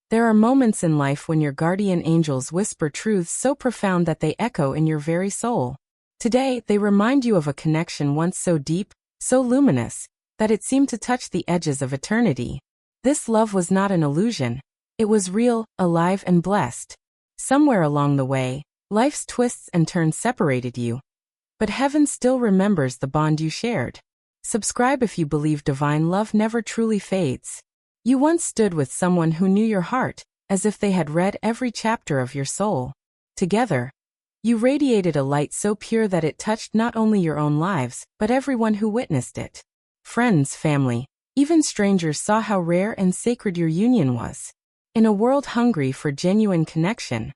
There are moments in life when your guardian angels whisper truths so profound that they echo in your very soul. Today, they remind you of a connection once so deep, so luminous, that it seemed to touch the edges of eternity. This love was not an illusion. It was real, alive, and blessed. Somewhere along the way, life's twists and turns separated you. But heaven still remembers the bond you shared. Subscribe if you believe divine love never truly fades. You once stood with someone who knew your heart, as if they had read every chapter of your soul. Together, you radiated a light so pure that it touched not only your own lives, but everyone who witnessed it. Friends, family, even strangers saw how rare and sacred your union was. In a world hungry for genuine connection,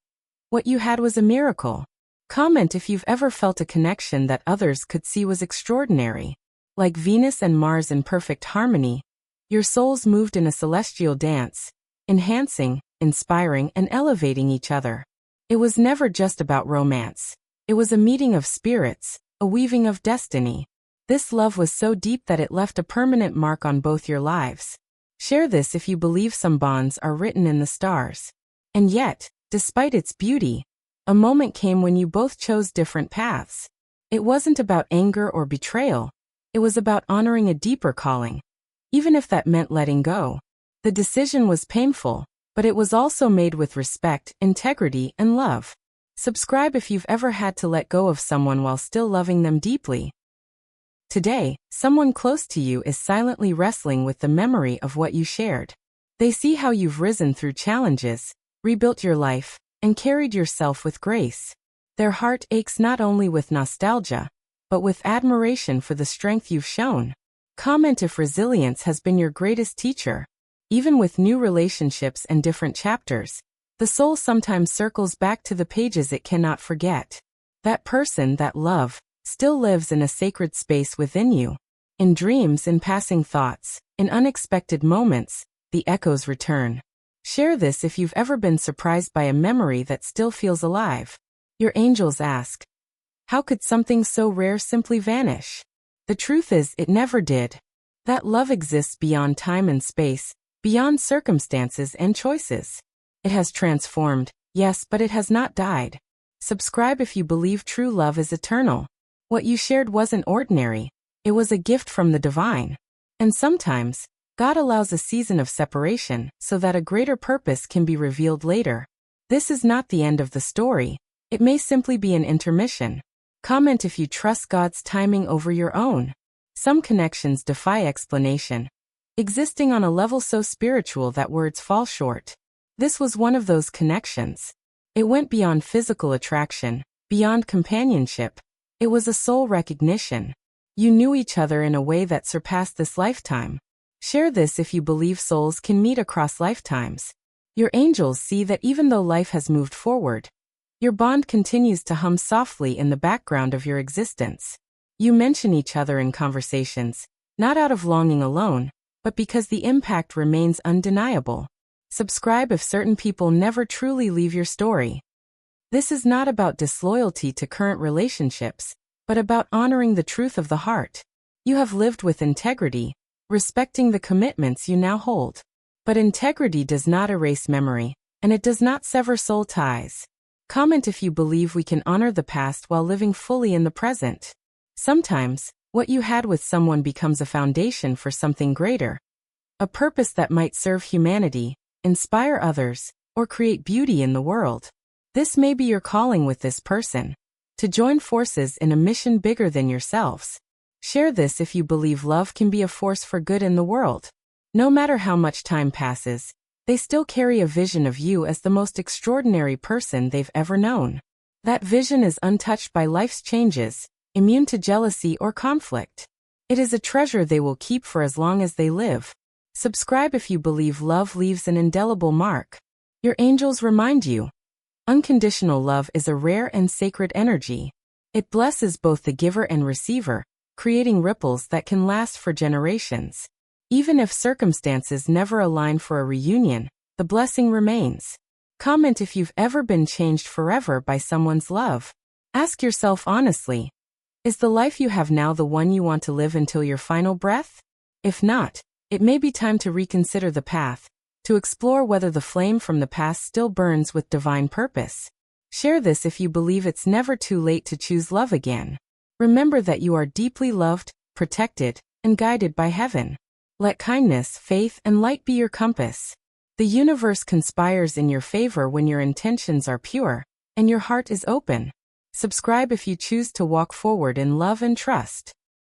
what you had was a miracle. Comment if you've ever felt a connection that others could see was extraordinary. Like Venus and Mars in perfect harmony, your souls moved in a celestial dance, enhancing, inspiring, and elevating each other. It was never just about romance. It was a meeting of spirits, a weaving of destiny. This love was so deep that it left a permanent mark on both your lives. Share this if you believe some bonds are written in the stars. And yet, despite its beauty, a moment came when you both chose different paths. It wasn't about anger or betrayal. It was about honoring a deeper calling. Even if that meant letting go. The decision was painful, but it was also made with respect, integrity, and love. Subscribe if you've ever had to let go of someone while still loving them deeply. Today, someone close to you is silently wrestling with the memory of what you shared. They see how you've risen through challenges, rebuilt your life, and carried yourself with grace. Their heart aches not only with nostalgia, but with admiration for the strength you've shown. Comment if resilience has been your greatest teacher. Even with new relationships and different chapters, the soul sometimes circles back to the pages it cannot forget. That person, that love, still lives in a sacred space within you. In dreams, in passing thoughts, in unexpected moments, the echoes return. Share this if you've ever been surprised by a memory that still feels alive. Your angels ask, how could something so rare simply vanish? The truth is, it never did. That love exists beyond time and space, beyond circumstances and choices. It has transformed, yes, but it has not died. Subscribe if you believe true love is eternal. What you shared wasn't ordinary. It was a gift from the divine. And sometimes, God allows a season of separation so that a greater purpose can be revealed later. This is not the end of the story. It may simply be an intermission. Comment if you trust God's timing over your own. Some connections defy explanation, existing on a level so spiritual that words fall short. This was one of those connections. It went beyond physical attraction, beyond companionship. It was a soul recognition. You knew each other in a way that surpassed this lifetime. Share this if you believe souls can meet across lifetimes. Your angels see that even though life has moved forward, your bond continues to hum softly in the background of your existence. You mention each other in conversations, not out of longing alone, but because the impact remains undeniable. Subscribe if certain people never truly leave your story. This is not about disloyalty to current relationships, but about honoring the truth of the heart. You have lived with integrity, respecting the commitments you now hold. But integrity does not erase memory, and it does not sever soul ties. Comment if you believe we can honor the past while living fully in the present. Sometimes, what you had with someone becomes a foundation for something greater. A purpose that might serve humanity, inspire others, or create beauty in the world. This may be your calling with this person. To join forces in a mission bigger than yourselves. Share this if you believe love can be a force for good in the world. No matter how much time passes, they still carry a vision of you as the most extraordinary person they've ever known. That vision is untouched by life's changes, immune to jealousy or conflict. It is a treasure they will keep for as long as they live. Subscribe if you believe love leaves an indelible mark. Your angels remind you. Unconditional love is a rare and sacred energy. It blesses both the giver and receiver, creating ripples that can last for generations. Even if circumstances never align for a reunion, the blessing remains. Comment if you've ever been changed forever by someone's love. Ask yourself honestly, is the life you have now the one you want to live until your final breath? If not, it may be time to reconsider the path, to explore whether the flame from the past still burns with divine purpose. Share this if you believe it's never too late to choose love again. Remember that you are deeply loved, protected, and guided by heaven. Let kindness, faith, and light be your compass. The universe conspires in your favor when your intentions are pure and your heart is open. Subscribe if you choose to walk forward in love and trust.